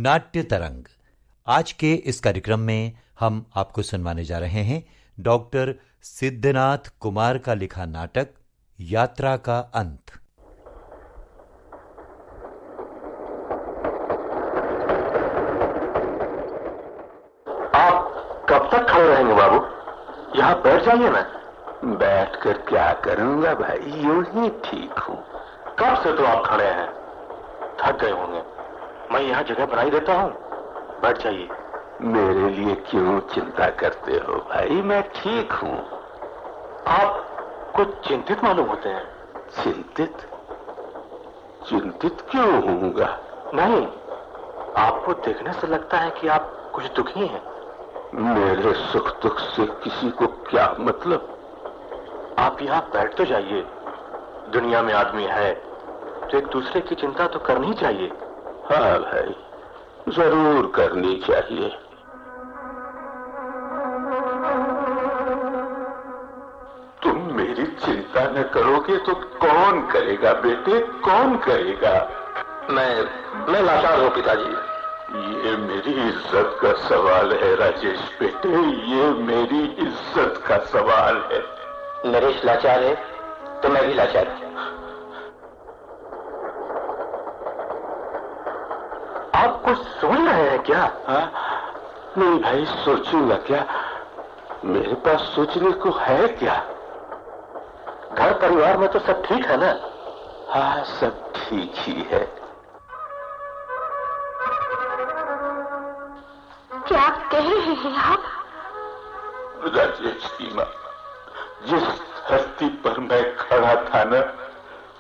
नाट्य तरंग। आज के इस कार्यक्रम में हम आपको सुनवाने जा रहे हैं डॉक्टर सिद्धनाथ कुमार का लिखा नाटक यात्रा का अंत। आप कब तक खड़े रहेंगे बाबू? यहाँ बैठ जाइए ना। बैठकर क्या करूंगा भाई, यूं ही ठीक हूँ। कब से तो आप खड़े हैं, थक गए होंगे। मैं यहाँ जगह बनाई देता हूँ, बैठ जाइए। मेरे लिए क्यों चिंता करते हो भाई, मैं ठीक हूँ। आप कुछ चिंतित मालूम होते हैं। चिंतित? चिंतित क्यों होऊंगा? नहीं, आपको देखने से लगता है कि आप कुछ दुखी हैं। मेरे सुख दुख से किसी को क्या मतलब? आप यहाँ बैठ तो जाइए। दुनिया में आदमी है तो एक दूसरे की चिंता तो करनी चाहिए। हाँ भाई, जरूर करनी चाहिए। तुम मेरी चिंता न करोगे तो कौन करेगा बेटे, कौन करेगा? मैं लाचार हूँ पिताजी। ये मेरी इज्जत का सवाल है राजेश बेटे, ये मेरी इज्जत का सवाल है। नरेश लाचार है तो मैं भी लाचार हूँ। आप कुछ सोच रहे हैं क्या? हाँ? नहीं भाई, सोचूंगा क्या? मेरे पास सोचने को है क्या? घर परिवार में तो सब ठीक है ना? हाँ, सब ठीक ही है। क्या कह रहे हैं आप? राजेश की माँ, जिस धरती पर मैं खड़ा था ना,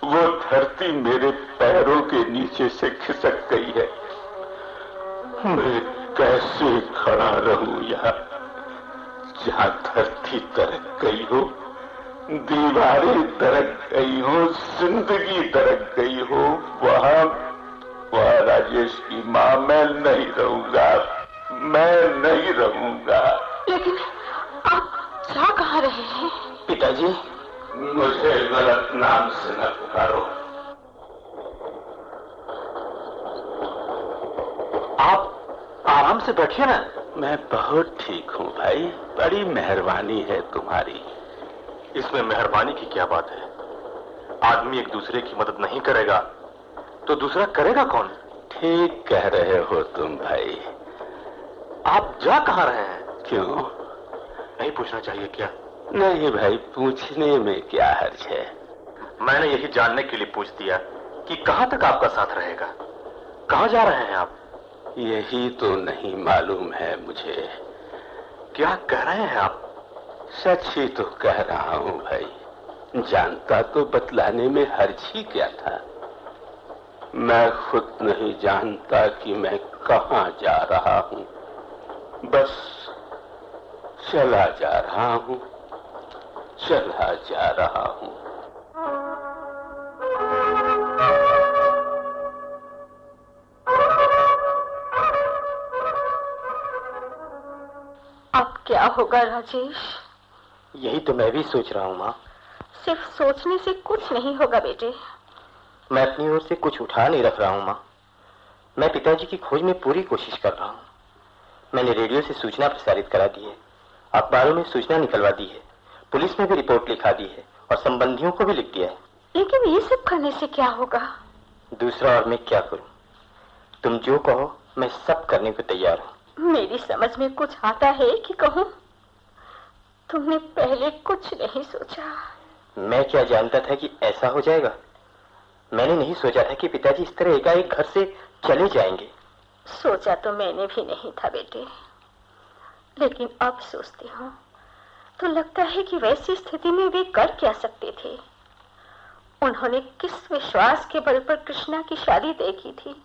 वो धरती मेरे पैरों के नीचे से खिसक गई है। मैं कैसे खड़ा रहूं यहाँ, जहाँ धरती दरक गई हो, दीवारें दरक गई हो, जिंदगी दरक गई हो, वहाँ राजेश की माँ मैं नहीं रहूंगा, मैं नहीं रहूंगा। लेकिन आप जा कहाँ रहे हैं? पिताजी, मुझे गलत नाम से न पुकारो। आप आराम से बैठिए ना। मैं बहुत ठीक हूँ भाई, बड़ी मेहरबानी है तुम्हारी। इसमें मेहरबानी की क्या बात है? आदमी एक दूसरे की मदद नहीं करेगा तो दूसरा करेगा कौन? ठीक कह रहे हो तुम भाई। आप जा कहाँ रहे हैं? क्यों? नहीं पूछना चाहिए क्या? नहीं भाई, पूछने में क्या हर्ज है। मैंने यही जानने के लिए पूछ दिया कि कहाँ तक आपका साथ रहेगा। कहाँ जा रहे हैं आप? यही तो नहीं मालूम है मुझे। क्या कह रहे हैं आप? सच ही तो कह रहा हूँ भाई। जानता तो बतलाने में हर्ज ही क्या था। मैं खुद नहीं जानता कि मैं कहाँ जा रहा हूँ, बस चला जा रहा हूँ, चला जा रहा हूँ। अब क्या होगा राजेश? यही तो मैं भी सोच रहा हूँ माँ। सिर्फ सोचने से कुछ नहीं होगा बेटे। मैं अपनी ओर से कुछ उठा नहीं रख रहा हूँ माँ। मैं पिताजी की खोज में पूरी कोशिश कर रहा हूँ। मैंने रेडियो से सूचना प्रसारित करा दी है, अखबारों में सूचना निकलवा दी है, पुलिस में भी रिपोर्ट लिखा दी है और संबंधियों को भी लिख दिया है। लेकिन ये सब करने से क्या होगा? दूसरा और मैं क्या करूं? तुम जो कहो मैं सब करने को तैयार हूं। मेरी समझ में कुछ आता है कि कहूं? तुमने पहले कुछ नहीं सोचा। मैं क्या जानता था कि ऐसा हो जाएगा? मैंने नहीं सोचा था कि पिताजी इस तरह एकाएक घर से चले जाएंगे। सोचा तो मैंने भी नहीं था बेटे, लेकिन अब सोचती हूँ तो लगता है कि वैसी स्थिति में वे कर क्या सकते थे। उन्होंने किस विश्वास के बल पर कृष्णा की शादी तय की थी,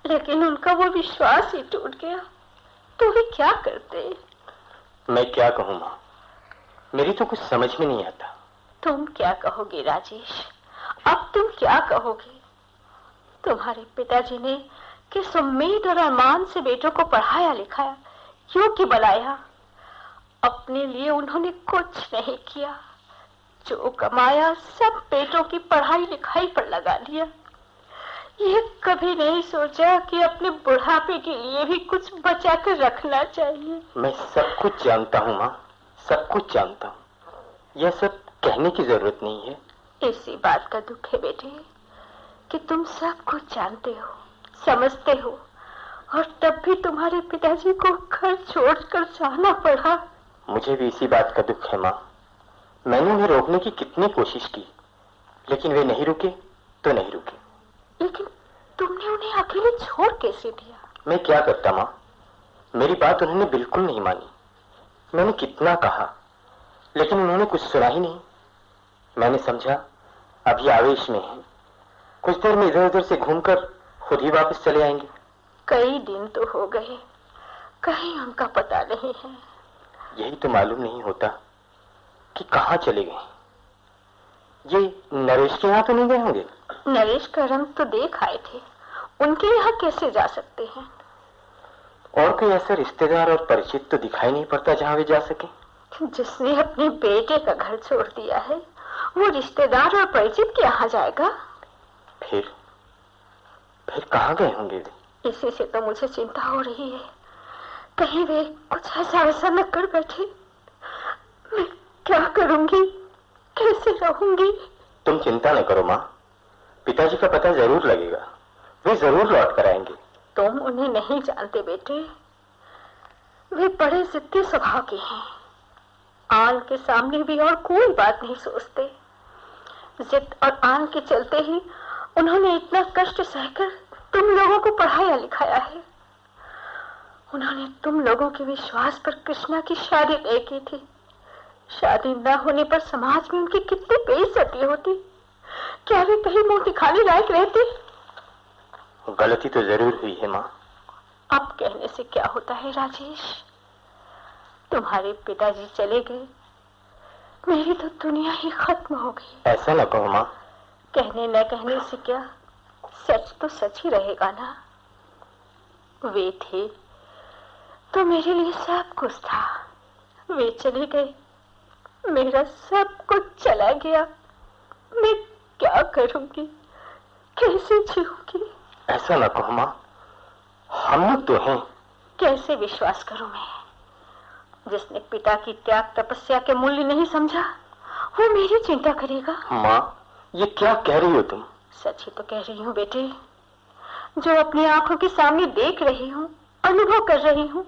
लेकिन उनका वो विश्वास ही टूट गया तो वे क्या करते? मैं क्या कहूँ माँ, मेरी तो कुछ समझ में नहीं आता। तुम क्या कहोगे राजेश? अब तुम क्या कहोगे? तुम्हारे पिताजी ने किस उम्मीद और अरमान से बेटों को पढ़ाया लिखाया, योग्य बनाया। अपने लिए उन्होंने कुछ नहीं किया। जो कमाया सब बेटों की पढ़ाई लिखाई पर लगा दिया। ये कभी नहीं सोचा कि अपने बुढ़ापे के लिए भी कुछ बचा कर रखना चाहिए। मैं सब कुछ जानता हूँ माँ, सब कुछ जानता हूँ। यह सब कहने की जरूरत नहीं है। इसी बात का दुख है बेटे कि तुम सब कुछ जानते हो, समझते हो, और तब भी तुम्हारे पिताजी को घर छोड़कर जाना पड़ा। मुझे भी इसी बात का दुख है माँ। मैंने उन्हें रोकने की कितनी कोशिश की, लेकिन वे नहीं रुके तो नहीं रुके। लेकिन तुमने उन्हें अकेले छोड़ कैसे दिया? मैं क्या करता माँ, मेरी बात उन्होंने बिल्कुल नहीं मानी। मैंने कितना कहा, लेकिन उन्होंने कुछ सुना ही नहीं। मैंने समझा अभी आवेश में है, कुछ देर में इधर उधर से घूमकर खुद ही वापस चले आएंगे। कई दिन तो हो गए, कहीं उनका पता नहीं है। यही तो मालूम नहीं होता कि कहाँ चले गए। ये नरेश के यहाँ तो नहीं गए होंगे? नरेश का रंग तो देख आए थे, उनके यहाँ कैसे जा सकते हैं? और कोई ऐसा रिश्तेदार और परिचित तो दिखाई नहीं पड़ता जहाँ वे जा सके। जिसने अपने बेटे का घर छोड़ दिया है, वो रिश्तेदार और परिचित के यहाँ जाएगा? फिर कहाँ गए होंगे वे? इसी से तो मुझे चिंता हो रही है, कहीं वे कुछ ऐसा न कर बैठे। मैं क्या करूंगी, कैसे रहूंगी? तुम चिंता न करो माँ, पिताजी का पता जरूर लगेगा, वे जरूर लौट कर आएंगे। तुम उन्हें नहीं जानते बेटे, वे बड़े जिद्दी स्वभाव के हैं। आन के सामने भी और कोई बात नहीं सोचते। जिद और आन के चलते ही उन्होंने इतना कष्ट सहकर तुम लोगों को पढ़ाया लिखाया है। उन्होंने तुम लोगों के विश्वास पर कृष्णा की शादी तय की थी। शादी न होने पर समाज में उनकी कितनी बेइज्जती होती। क्या वे कहीं मुंह दिखाने लायक रहते? गलती तो जरूर हुई है माँ। अब कहने से क्या होता है राजेश, तुम्हारे पिताजी चले गए, मेरी तो दुनिया ही खत्म हो गई। ऐसा न कहो माँ। कहने न कहने से क्या, सच तो सच ही रहेगा ना। वे थे तो मेरे लिए सब कुछ था, वे चले गए, मेरा सब कुछ चला गया। मैं क्या करूंगी, कैसे जीऊंगी? ऐसा न कहो माँ, हम लोग तो हैं। कैसे विश्वास करूं मैं? जिसने पिता की त्याग तपस्या के मूल्य नहीं समझा, वो मेरी चिंता करेगा। माँ, ये क्या कह रही हो तुम? सच ही तो कह रही हूँ बेटे, जो अपनी आंखों के सामने देख रही हूँ, अनुभव कर रही हूँ,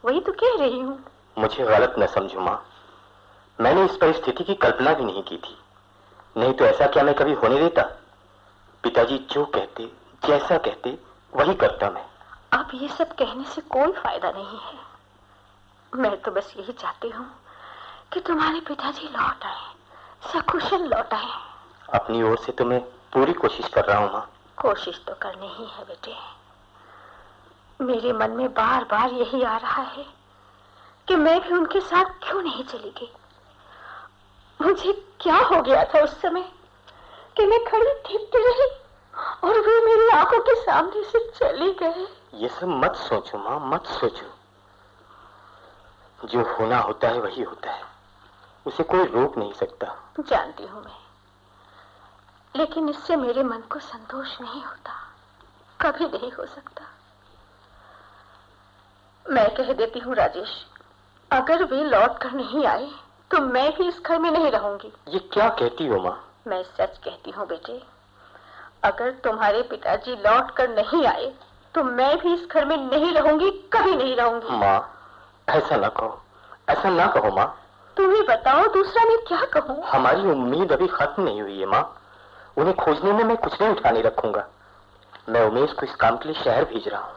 वही तो कह रही हूँ। मुझे गलत न समझो माँ, मैंने इस परिस्थिति की कल्पना भी नहीं की थी। नहीं तो ऐसा क्या मैं कभी होने देता? पिताजी जो कहते, जैसा कहते, वही करता मैं। अब ये सब कहने से कोई फायदा नहीं है। मैं तो बस यही चाहती हूँ कि तुम्हारे पिताजी लौट आए, सकुशल लौट आए। अपनी ओर से तो मैं पूरी कोशिश कर रहा हूँ माँ। कोशिश तो करनी ही है बेटे। मेरे मन में बार बार यही आ रहा है कि मैं भी उनके साथ क्यों नहीं चली गई। मुझे क्या हो गया था उस समय कि मैं खड़ी देखती रही और वे मेरी आंखों के सामने से चले गए। ये सब मत सोचो माँ, मत सोचो। जो होना होता है वही होता है, उसे कोई रोक नहीं सकता। जानती हूँ मैं, लेकिन इससे मेरे मन को संतोष नहीं होता, कभी नहीं हो सकता। मैं कह देती हूँ राजेश, अगर वे लौट कर नहीं आए तो मैं भी इस घर में नहीं रहूंगी। ये क्या कहती हो माँ? मैं सच कहती हूँ बेटे, अगर तुम्हारे पिताजी लौट कर नहीं आए तो मैं भी इस घर में नहीं रहूंगी, कभी नहीं रहूंगी। माँ, ऐसा ना कहो, ऐसा ना कहो माँ। तुम ही बताओ, दूसरा मैं क्या कहूँ? हमारी उम्मीद अभी खत्म नहीं हुई है माँ। उन्हें खोजने में मैं कुछ नहीं उठाने रखूंगा। मैं उमेश को इस काम के लिए शहर भेज रहा हूँ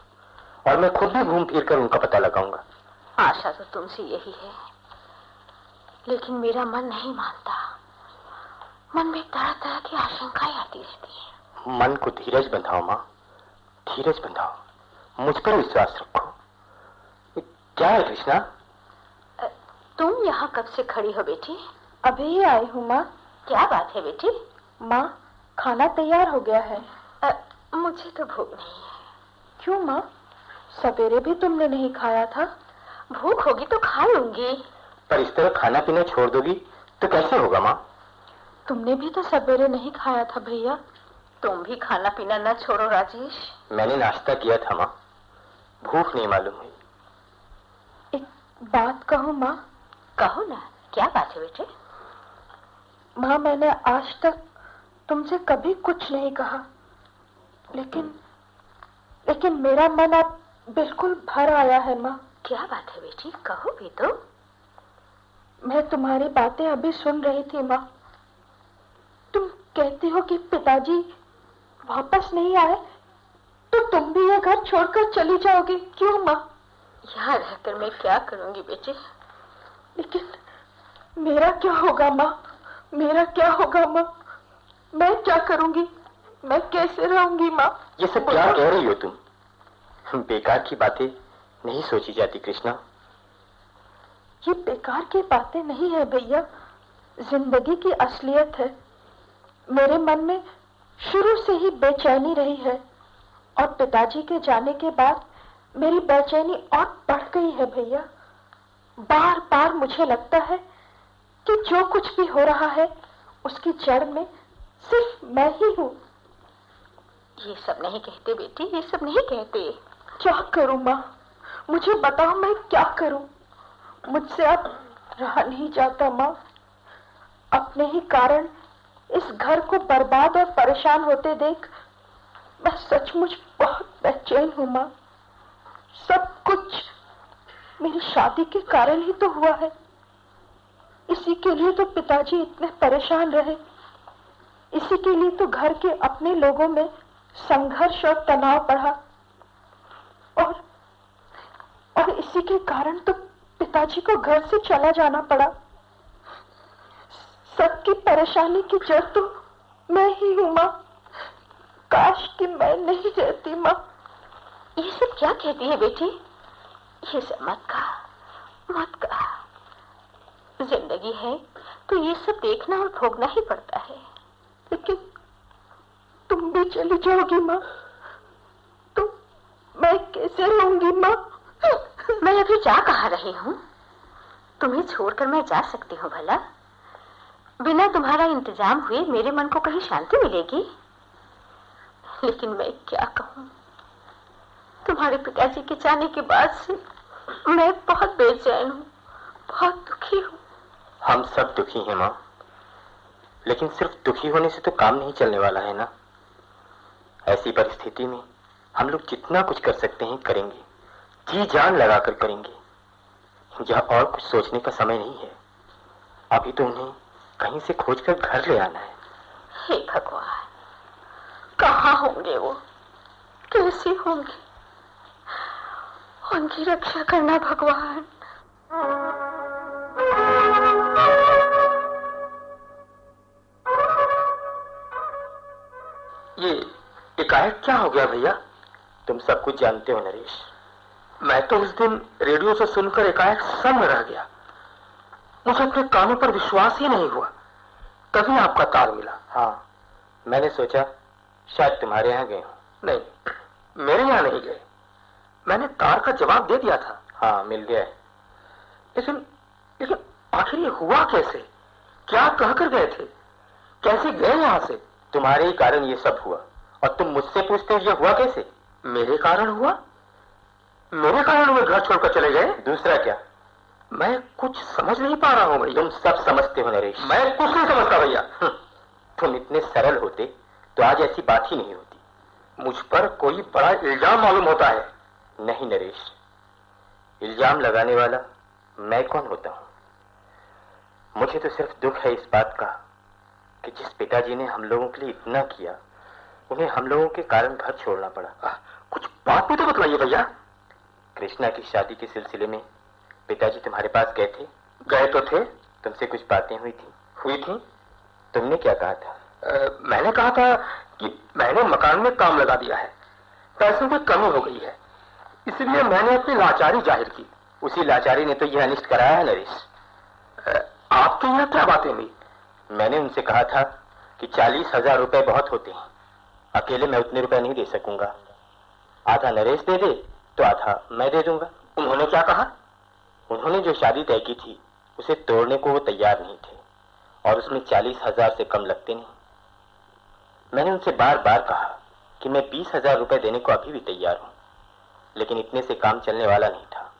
और मैं खुद भी घूम फिर कर उनका पता लगाऊंगा। आशा तो तुमसे यही है, लेकिन मेरा मन नहीं मानता। मन में तरह तरह की आशंकाएं आती रहती है। मन को धीरज बंधाओ माँ, धीरज बंधाओ, मुझ पर विश्वास रखो। क्या है कृष्णा? तुम यहाँ कब से खड़ी हो बेटी? अभी ही आई हूँ माँ। क्या बात है बेटी? माँ, खाना तैयार हो गया है। मुझे तो भूख नहीं है। क्यों माँ? सवेरे भी तुमने नहीं खाया था। भूख होगी तो खा लूंगी। पर इस तरह खाना पीना छोड़ दोगी तो कैसे होगा माँ? तुमने भी तो सवेरे नहीं खाया था भैया। तुम भी खाना पीना न छोड़ो राजेश। मैंने नाश्ता किया था माँ, भूख नहीं मालूम हुई। एक बात कहूँ माँ? कहो ना, क्या बात है बेटे? माँ, मैंने आज तक तुमसे कभी कुछ नहीं कहा, लेकिन मेरा मन अब बिल्कुल भर आया है माँ। क्या बात है बेटी, कहो भी तो। मैं तुम्हारी बातें अभी सुन रही थी माँ। तुम कहती हो कि पिताजी वापस नहीं आए तो तुम भी ये घर छोड़कर चली जाओगी। क्यों माँ? यहाँ रहकर मैं क्या करूंगी बेटे? लेकिन मेरा क्या होगा माँ? मेरा क्या होगा माँ? मैं क्या करूंगी? मैं कैसे रहूंगी माँ? ये सब क्या कह रही हो तुम? बेकार की बातें नहीं सोची जाती कृष्णा। ये बेकार की बातें नहीं है भैया, जिंदगी की असलियत है। मेरे मन में शुरू से ही बेचैनी रही है और पिताजी के जाने के बाद मेरी बेचैनी और बढ़ गई है भैया। बार बार मुझे लगता है कि जो कुछ भी हो रहा है उसकी जड़ में सिर्फ मैं ही हूँ। ये सब नहीं कहते बेटी, ये सब नहीं कहते। क्या करूं माँ? मुझे बताओ मैं क्या करूं? मुझसे अब रहा नहीं जाता माँ। अपने ही कारण इस घर को बर्बाद और परेशान होते देख मैं सचमुच बहुत बेचैन हूँ माँ। सब कुछ मेरी शादी के कारण ही तो हुआ है। इसी के लिए तो पिताजी इतने परेशान रहे। इसी के लिए तो घर के अपने लोगों में संघर्ष और तनाव बढ़ा और इसी के कारण तो पिताजी को घर से चला जाना पड़ा। सबकी परेशानी की जड़ तो मैं ही हूँ माँ। काश कि मैं नहीं रहती माँ। ये सब क्या कहती है बेटी? ये सब मत कहा। जिंदगी है तो ये सब देखना और भोगना ही पड़ता है। लेकिन तुम भी चली जाओगी माँ तो मैं कैसे रहूंगी माँ? मैं अभी जा कहाँ रही हूँ? तुम्हें छोड़कर मैं जा सकती हूँ भला? बिना तुम्हारा इंतजाम हुए मेरे मन को कहीं शांति मिलेगी? लेकिन मैं क्या कहूँ, तुम्हारे पिताजी के जाने के बाद से मैं बहुत बेचैन हूँ, बहुत दुखी हूँ। हम सब दुखी हैं माँ, लेकिन सिर्फ दुखी होने से तो काम नहीं चलने वाला है ना। ऐसी परिस्थिति में हम लोग जितना कुछ कर सकते हैं करेंगे, जी जान लगाकर करेंगे। यह और कुछ सोचने का समय नहीं है। अभी तो उन्हें कहीं से खोजकर घर ले आना है। हे भगवान, कहाँ होंगे वो? कैसे होंगे? उनकी रक्षा करना भगवान। ये एकाएक क्या हो गया भैया? तुम सब कुछ जानते हो नरेश। मैं तो उस दिन रेडियो से सुनकर एकाएक सम रह गया। मुझे अपने कानों पर विश्वास ही नहीं हुआ। तभी आपका तार मिला। हाँ, मैंने सोचा शायद तुम्हारे यहाँ गए हो। नहीं, मेरे यहाँ नहीं गए। मैंने तार का जवाब दे दिया था। हाँ, मिल गया है। लेकिन आखिर ये हुआ कैसे? क्या कहकर गए थे? कैसे गए यहाँ से? तुम्हारे ही कारण ये सब हुआ और तुम मुझसे पूछते हो ये हुआ कैसे? मेरे कारण हुआ? मेरे कारण वे घर छोड़कर चले गए? दूसरा क्या? मैं कुछ समझ नहीं पा रहा हूँ भैया। तुम सब समझते हो नरेश। मैं कुछ नहीं समझता भैया। तुम इतने सरल होते तो आज ऐसी बात ही नहीं होती। मुझ पर कोई बड़ा इल्जाम मालूम होता है। नहीं नरेश, इल्जाम लगाने वाला मैं कौन होता हूँ? मुझे तो सिर्फ दुख है इस बात का कि जिस पिताजी ने हम लोगों के लिए इतना किया, उन्हें हम लोगों के कारण घर छोड़ना पड़ा। कुछ बात भी तो बतलाइए भैया। कृष्णा की शादी के सिलसिले में पिताजी तुम्हारे पास गए थे? गए तो थे। तुमसे कुछ बातें हुई थी? तुमने क्या कहा था? मैंने कहा था कि मैंने मकान में काम लगा दिया है, पैसों की कमी हो गई है, इसलिए मैंने अपनी लाचारी जाहिर की। उसी लाचारी ने तो यह अनिष्ट कराया है नरेश। आपके यहाँ क्या बातें हुई? मैंने उनसे कहा था कि 40,000 रुपए बहुत होते हैं, अकेले मैं उतने रुपए नहीं दे सकूंगा। आधा नरेश दे दे तो आधा मैं दे दूंगा। उन्होंने क्या कहा? उन्होंने जो शादी तय की थी उसे तोड़ने को वो तैयार नहीं थे और उसमें 40,000 से कम लगते नहीं। मैंने उनसे बार बार कहा कि मैं 20,000 रुपए देने को अभी भी तैयार हूं, लेकिन इतने से काम चलने वाला नहीं था।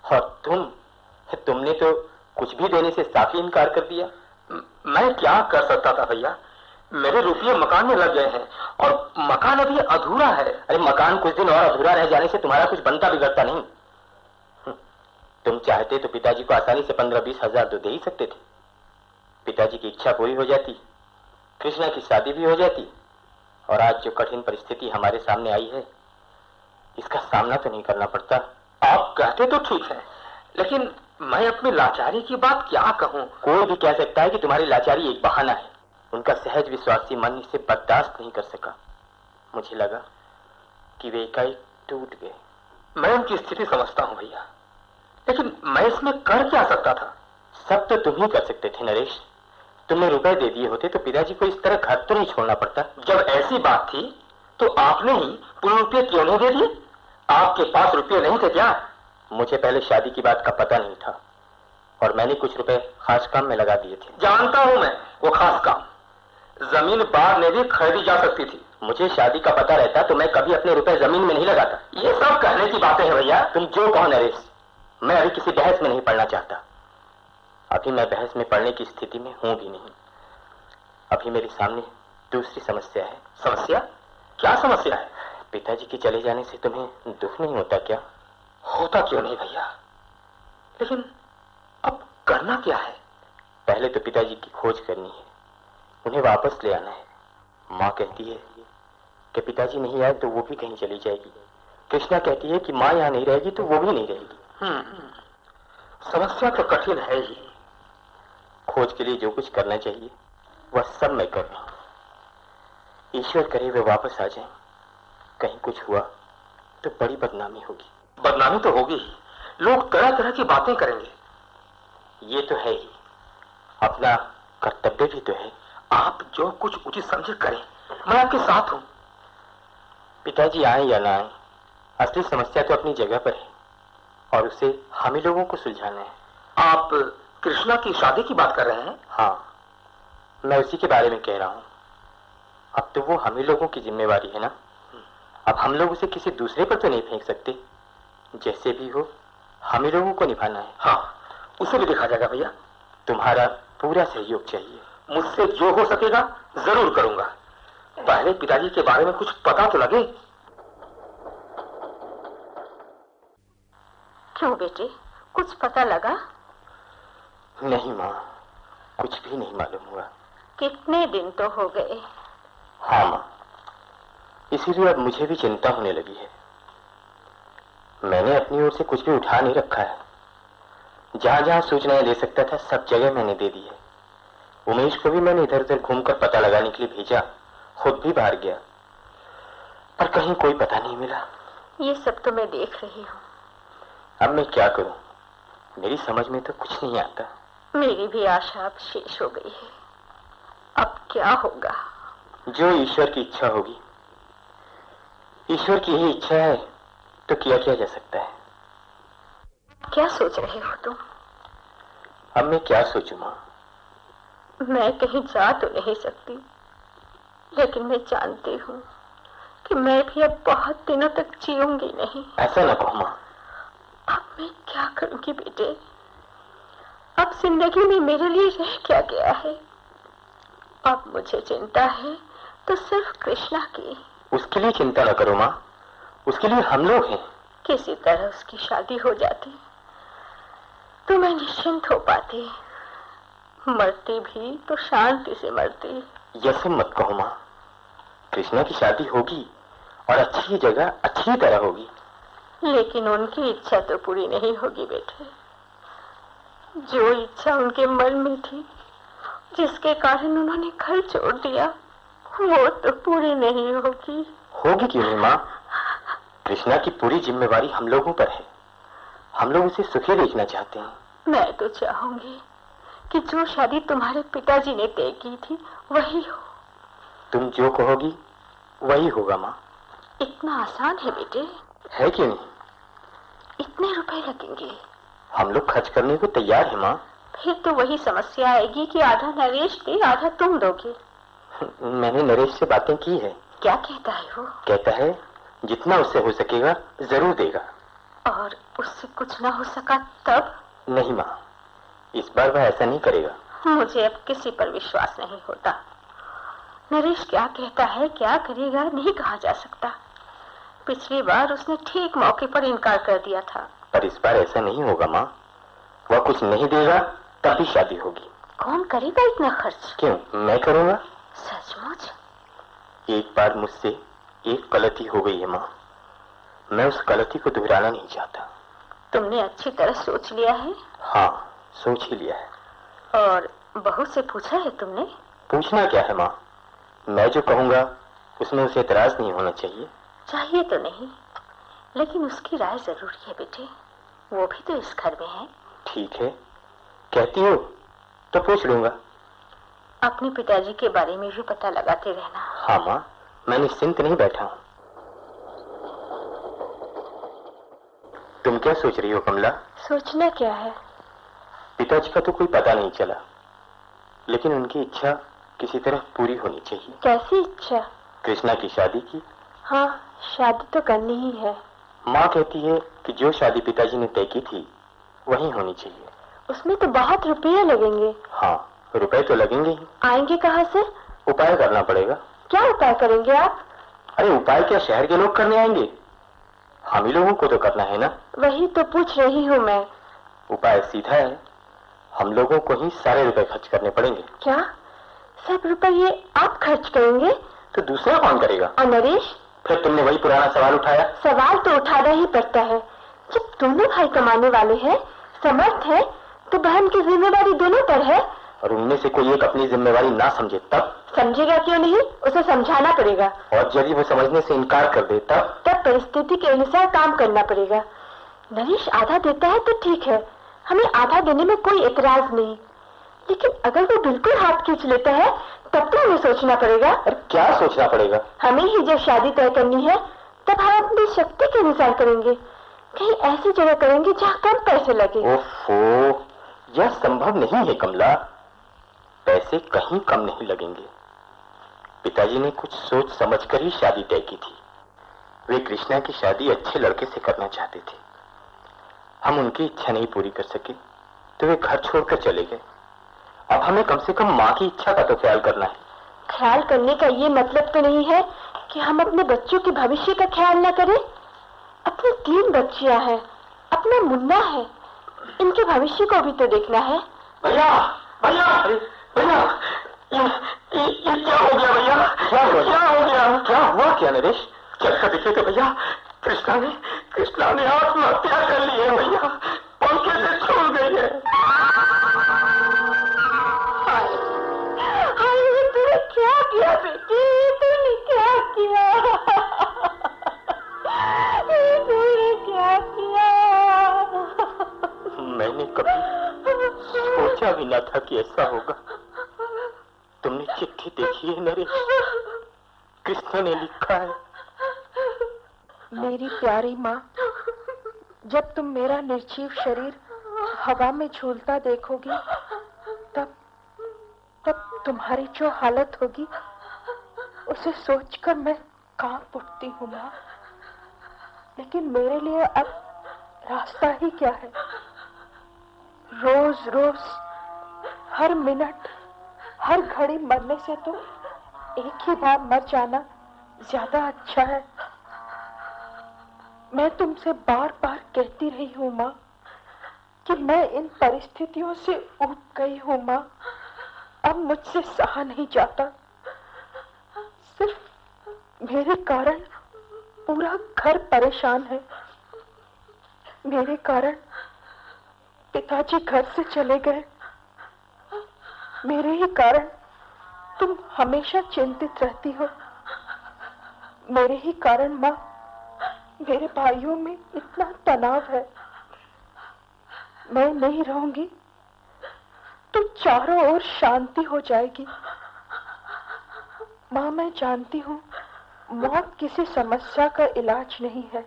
और तुमने तो कुछ भी देने से साफ ही इनकार कर दिया। मैं क्या कर सकता था भैया, मेरे रुपये मकान में लग गए हैं और मकान अभी अधूरा है। अरे मकान कुछ दिन और अधूरा रह जाने से तुम्हारा कुछ बनता बिगड़ता नहीं। तुम चाहते तो पिताजी को आसानी से 15-20 हजार तो दे ही सकते थे। पिताजी की इच्छा पूरी हो जाती, कृष्णा की शादी भी हो जाती, और आज जो कठिन परिस्थिति हमारे सामने आई है इसका सामना तो नहीं करना पड़ता। आप कहते तो ठीक है, लेकिन मैं अपनी लाचारी की बात क्या कहूं? कोई भी कह सकता है कि तुम्हारी लाचारी एक बहाना है। उनका सहज विश्वासी मन इसे बर्दाश्त नहीं कर सका। मुझे लगा कि वे एकाएक टूट गए। मैं उनकी स्थिति समझता हूं भैया, लेकिन मैं इसमें कर क्या सकता था? सब तो तुम ही कर सकते थे नरेश। तुमने रुपए दे दिए होते तो पिताजी को इस तरह घर तो नहीं छोड़ना पड़ता। जब ऐसी बात थी तो आपने ही पूरे रुपये क्यों नहीं दे दिए? आपके पास रुपये नहीं थे क्या? मुझे पहले शादी की बात का पता नहीं था और मैंने कुछ रुपए खास काम में लगा दिए थे। जानता हूं मैं वो खास काम। जमीन बाद में भी खरीदी जा सकती थी। मुझे शादी का पता रहता तो मैं कभी अपने रुपए जमीन में नहीं लगाता। ये सब कहने की बातें हैं भैया। तुम जो कहो नरेश, मैं अभी किसी बहस में नहीं पड़ना चाहता। अभी मैं बहस में पड़ने की स्थिति में हूं भी नहीं। अभी मेरे सामने दूसरी समस्या है। समस्या? क्या समस्या है? पिताजी के चले जाने से तुम्हें दुख नहीं होता क्या? होता क्यों नहीं भैया, लेकिन अब करना क्या है? पहले तो पिताजी की खोज करनी है, उन्हें वापस ले आना है। माँ कहती है कि पिताजी नहीं आए तो वो भी कहीं चली जाएगी। कृष्णा कहती है कि माँ यहाँ नहीं रहेगी तो वो भी नहीं रहेगी। समस्या तो कठिन है ही। खोज के लिए जो कुछ करना चाहिए वह सब मैं कर रहा हूं। ईश्वर करे वे वापस आ जाएं। कहीं कुछ हुआ तो बड़ी बदनामी होगी। बदनामी तो होगी ही, लोग तरह तरह की बातें करेंगे। ये तो है ही, अपना कर्तव्य भी तो है। आप जो कुछ उचित समझे करें, मैं आपके साथ हूं। पिताजी आए या ना आए, असली समस्या तो अपनी जगह पर है और उसे हम ही लोगों को सुलझाना है। आप कृष्णा की शादी की बात कर रहे हैं? हाँ, मैं उसी के बारे में कह रहा हूं। अब तो वो हम ही लोगों की जिम्मेवारी है ना। अब हम लोग उसे किसी दूसरे पर तो नहीं फेंक सकते। जैसे भी हो हम ही लोगों को निभाना है। हाँ, उसे भी देखा जाएगा भैया। तुम्हारा पूरा सहयोग चाहिए। मुझसे जो हो सकेगा जरूर करूंगा। पहले पिताजी के बारे में कुछ पता तो लगे। क्यों बेटे, कुछ पता लगा? नहीं माँ, कुछ भी नहीं मालूम हुआ। कितने दिन तो हो गए। हाँ माँ, इसीलिए अब मुझे भी चिंता होने लगी है। मैंने अपनी ओर से कुछ भी उठा नहीं रखा है। जहां जहां सूचनाएं दे सकता था सब जगह मैंने दे दी है। उमेश को भी मैंने इधर उधर घूमकर पता लगाने के लिए भेजा, खुद भी बाहर गया, पर कहीं कोई पता नहीं मिला। ये सब तो मैं देख रही हूँ। अब मैं क्या करूं, मेरी समझ में तो कुछ नहीं आता। मेरी भी आशा अब शेष हो गई है। अब क्या होगा? जो ईश्वर की इच्छा होगी। ईश्वर की ही इच्छा है तो किया जा सकता है। क्या सोच रहे हो तुम? अब मैं क्या सोचूं माँ? मैं कहीं जा तो नहीं सकती, लेकिन मैं जानती हूँ कि मैं भी अब बहुत दिनों तक जीऊंगी नहीं। ऐसा न कहो माँ। अब मैं क्या करूंगी बेटे? अब जिंदगी में मेरे लिए रह क्या गया है? अब मुझे चिंता है तो सिर्फ कृष्णा की। उसके लिए चिंता न करो माँ, उसके लिए हम लोग हैं। किसी तरह उसकी शादी हो जाती तो मैं निश्चिंत हो पाती। मरती भी तो शांति से मरती। यह मत कहो माँ, कृष्णा की शादी होगी और अच्छी जगह अच्छी तरह होगी। लेकिन उनकी इच्छा तो पूरी नहीं होगी बेटे। जो इच्छा उनके मन में थी, जिसके कारण उन्होंने घर छोड़ दिया, वो तो पूरी नहीं होगी। होगी क्यों नहीं माँ? कृष्णा की पूरी जिम्मेवारी हम लोगों पर है। हम लोग उसे सुखी देखना चाहते हैं। मैं तो चाहूंगी कि जो शादी तुम्हारे पिताजी ने तय की थी वही हो। तुम जो कहोगी वही होगा माँ। इतना आसान है बेटे? है क्यों नहीं? इतने रुपए लगेंगे। हम लोग खर्च करने को तैयार है माँ। फिर तो वही समस्या आएगी कि आधा नरेश दे, आधा तुम दोगे। मैंने नरेश से बातें की है। क्या कहता है वो? कहता है जितना उससे हो सकेगा जरूर देगा। और उससे कुछ ना हो सका तब? नहीं माँ, इस बार वह ऐसा नहीं करेगा। मुझे अब किसी पर विश्वास नहीं होता। नरेश क्या कहता है, क्या करेगा, नहीं कहा जा सकता। पिछली बार उसने ठीक मौके पर इनकार कर दिया था। पर इस बार ऐसा नहीं होगा माँ। वह कुछ नहीं देगा तब भी शादी होगी। कौन करेगा इतना खर्च? क्यों, मैं करूँगा। सचमुच? एक बार मुझसे एक गलती हो गई है माँ, मैं उस गलती को दोहराना नहीं चाहता। तुमने अच्छी तरह सोच लिया है? हाँ, सोच ही लिया है। और बहू से पूछा है तुमने? पूछना क्या है माँ, मैं जो कहूँगा उसमें उसे एतराज नहीं होना चाहिए। चाहिए तो नहीं, लेकिन उसकी राय जरूरी है बेटे। वो भी तो इस घर में है। ठीक है, कहती हो तो पूछ लूंगा। अपने पिताजी के बारे में भी पता लगाते रहना। हाँ माँ, मैं निश्चिंत नहीं बैठा हूँ। तुम क्या सोच रही हो कमला? सोचना क्या है? पिताजी का तो कोई पता नहीं चला, लेकिन उनकी इच्छा किसी तरह पूरी होनी चाहिए। कैसी इच्छा? कृष्णा की शादी की। हाँ, शादी तो करनी ही है। माँ कहती है कि जो शादी पिताजी ने तय की थी वही होनी चाहिए। उसमें तो बहुत रुपये लगेंगे। हाँ, रुपए तो लगेंगे ही। आएंगे कहाँ से? उपाय करना पड़ेगा। क्या उपाय करेंगे आप? अरे उपाय क्या शहर के लोग करने आएंगे? हम ही लोगों को तो करना है ना। वही तो पूछ रही हूँ मैं। उपाय सीधा है, हम लोगों को ही सारे रुपए खर्च करने पड़ेंगे। क्या सब रुपये आप खर्च करेंगे? तो दूसरा कौन करेगा? और नरेश? फिर तुमने वही पुराना सवाल उठाया। सवाल तो उठाना ही पड़ता है। जब दोनों भाई कमाने वाले हैं, समर्थ है, तो बहन की जिम्मेदारी दोनों पर है। और उनमें से कोई एक अपनी जिम्मेवारी ना समझे तब? समझेगा क्यों नहीं, उसे समझाना पड़ेगा। और यदि वो समझने से इनकार कर दे तब परिस्थिति के अनुसार काम करना पड़ेगा। नरेश आधा देता है तो ठीक है, हमें आधा देने में कोई एतराज नहीं, लेकिन अगर वो बिल्कुल हाथ खींच लेता है तब तो हमें सोचना पड़ेगा। और क्या सोचना पड़ेगा? हमें ही जब शादी तय करनी है तब हम अपनी शक्ति के अनुसार करेंगे। कहीं ऐसी जगह करेंगे जहाँ कम पैसे लगे। ओफो, यह संभव नहीं है कमला। पैसे कहीं कम नहीं लगेंगे। पिताजी ने कुछ सोच समझकर ही शादी तय की थी। वे कृष्णा की शादी अच्छे लड़के से करना चाहते थे। हम उनकी इच्छा नहीं पूरी कर सके तो वे घर छोड़कर चले गए। अब हमें कम से कम माँ की इच्छा का तो ख्याल करना है। ख्याल करने का ये मतलब तो नहीं है कि हम अपने बच्चों के भविष्य का ख्याल न करें। अपनी 3 बच्चियां हैं, अपना मुन्ना है, इनके भविष्य को भी तो देखना है। भैया भैया भैया, ये क्या हो गया भैया? क्या हो गया? क्या हुआ क्या नरेश? चल कर देखिए तो भैया, कृष्णा ने आत्महत्या कर ली है भैया। पंखे से छोड़ गई है। तूने क्या किया बेटी? तूने क्या किया? तूने क्या किया? मैंने कभी सोचा भी न था कि ऐसा होगा। तुमने चिट्ठी देखी है नरेश? कृष्णा ने लिखा है। मेरी प्यारी माँ, जब तुम मेरा निर्जीव शरीर हवा में झूलता देखोगी तब तुम्हारी जो हालत होगी उसे सोचकर मैं कांप उठती हूँ माँ। लेकिन मेरे लिए अब रास्ता ही क्या है? रोज रोज हर मिनट हर घड़ी मरने से तो एक ही बार मर जाना ज्यादा अच्छा है। मैं तुमसे बार बार कहती रही हूँ माँ कि मैं इन परिस्थितियों से ऊब गई हूँ माँ। अब मुझसे सहा नहीं जाता। सिर्फ मेरे कारण पूरा घर परेशान है। मेरे कारण पिताजी घर से चले गए। मेरे ही कारण तुम हमेशा चिंतित रहती हो। मेरे ही कारण माँ मेरे भाइयों में इतना तनाव है। मैं नहीं रहूंगी तो चारों ओर शांति हो जाएगी। माँ मैं जानती हूँ मौत किसी समस्या का इलाज नहीं है,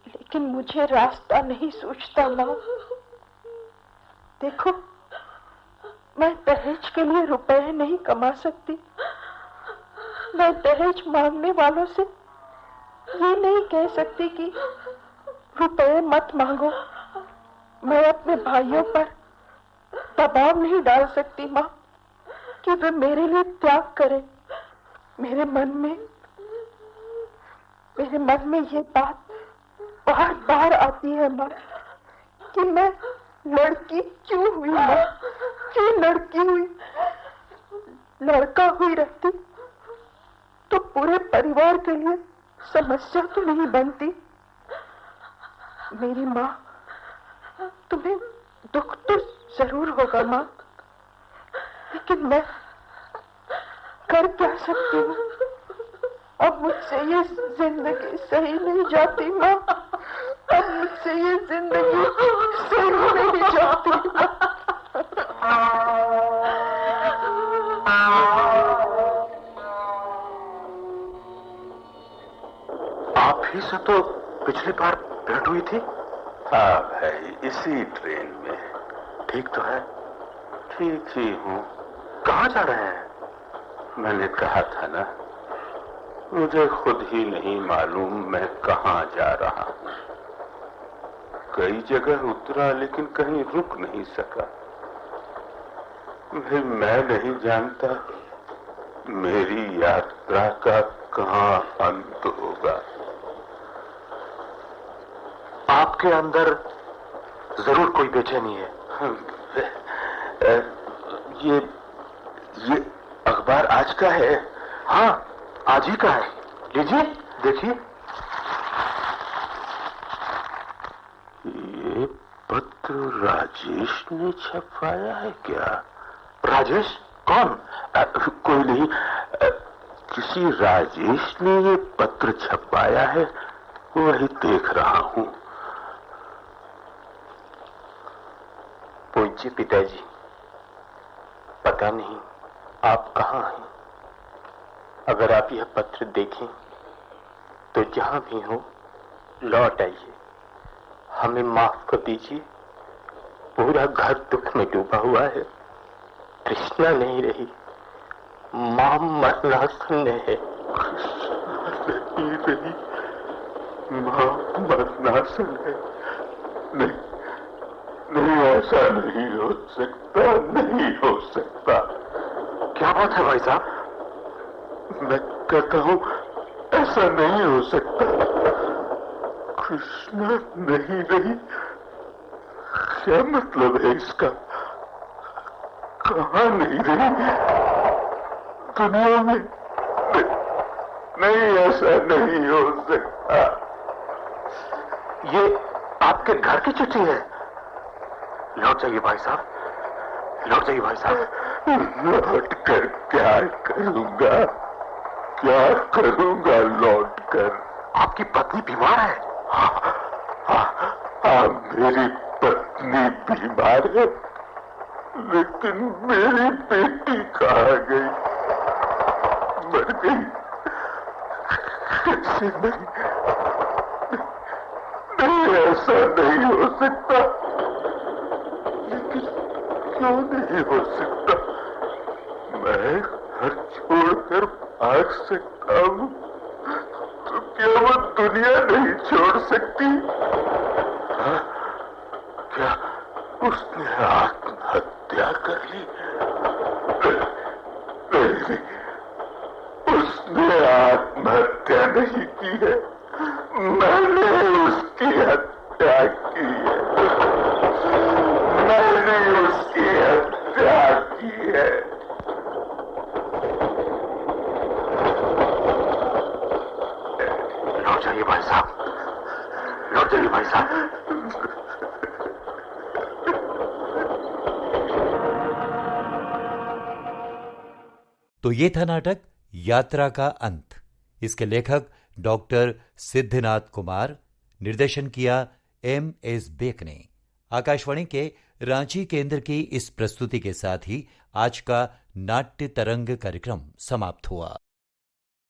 लेकिन मुझे रास्ता नहीं सूझता माँ। देखो मैं दहेज के लिए रुपए नहीं कमा सकती। मैं दहेज मांगने वालों से ये नहीं कह सकती कि रुपए मत मांगो। मैं अपने भाइयों पर दबाव नहीं डाल सकती माँ कि वे मेरे लिए त्याग करें। मेरे मन में ये बात बार बार आती है माँ कि मैं लड़की क्यों हुई माँ, क्यों लड़की हुई। लड़का हुई रहती तो पूरे परिवार के लिए समस्या तो नहीं बनती। मेरी माँ, तुम्हें दुख तो जरूर होगा माँ, लेकिन मैं कर क्या सकती हूँ। अब मुझसे ये जिंदगी सही नहीं जाती माँ, अब मुझसे ये जिंदगी सही नहीं जाती माँ। आप ही से तो पिछली बार भेंट हुई थी। हाँ भाई, इसी ट्रेन में। ठीक तो है? ठीक ही हूँ। कहाँ जा रहे हैं? मैंने कहा था ना, मुझे खुद ही नहीं मालूम मैं कहाँ जा रहा हूँ। कई जगह उतरा लेकिन कहीं रुक नहीं सका। मैं नहीं जानता मेरी यात्रा का कहाँ अंत होगा। आपके अंदर जरूर कोई बेचैनी है। ये अखबार आज का है। हाँ, आज ही का है। लीजिए, देखिए। ये पत्र राजेश ने छपवाया है क्या? राजेश? कौन? कोई नहीं, किसी राजेश ने ये पत्र छपवाया है, वही देख रहा हूँ। पूज्य पिताजी, पता नहीं आप कहाँ हैं। अगर आप यह पत्र देखें तो जहां भी हो लौट आइए। हमें माफ कर दीजिए, पूरा घर दुख में डूबा हुआ है। कृष्णा नहीं रही, मां मरनासन है। नहीं रही, मां मरनासन है। नहीं, ऐसा नहीं हो सकता, नहीं हो सकता। क्या बात है भाई साहब? मैं कहता हूँ ऐसा नहीं हो सकता। कृष्णा नहीं रही, क्या मतलब है इसका? कहाँ नहीं रही? दुनिया में नहीं, ऐसा नहीं हो सकता। ये आपके घर की चिट्ठी है। लौट जाइए भाई साहब, लौट जाइए भाई साहब। लौट कर क्या करूंगा? क्या करूंगा लौट कर? आपकी पत्नी बीमार है। हाँ, मेरी पत्नी बीमार है, लेकिन मेरी बेटी कहाँ गई? मर गई? कैसे? नहीं, ऐसा नहीं हो सकता। लेकिन क्यों नहीं हो सकता? मैं घर छोड़कर भाग सकता हूँ, तो क्या वो दुनिया नहीं छोड़ सकती? हाँ? क्या उसने आत्महत्या कर ली? नहीं, उसने आत्महत्या नहीं की है, मैंने उसकी हत्या की है। मैंने उसकी हत्या की है। लौट जाइए भाई साहब, लौट जाइए भाई साहब। तो ये था नाटक यात्रा का अंत। इसके लेखक डॉक्टर सिद्धनाथ कुमार, निर्देशन किया M.S. बेक ने। आकाशवाणी के रांची केंद्र की इस प्रस्तुति के साथ ही आज का नाट्य तरंग कार्यक्रम समाप्त हुआ।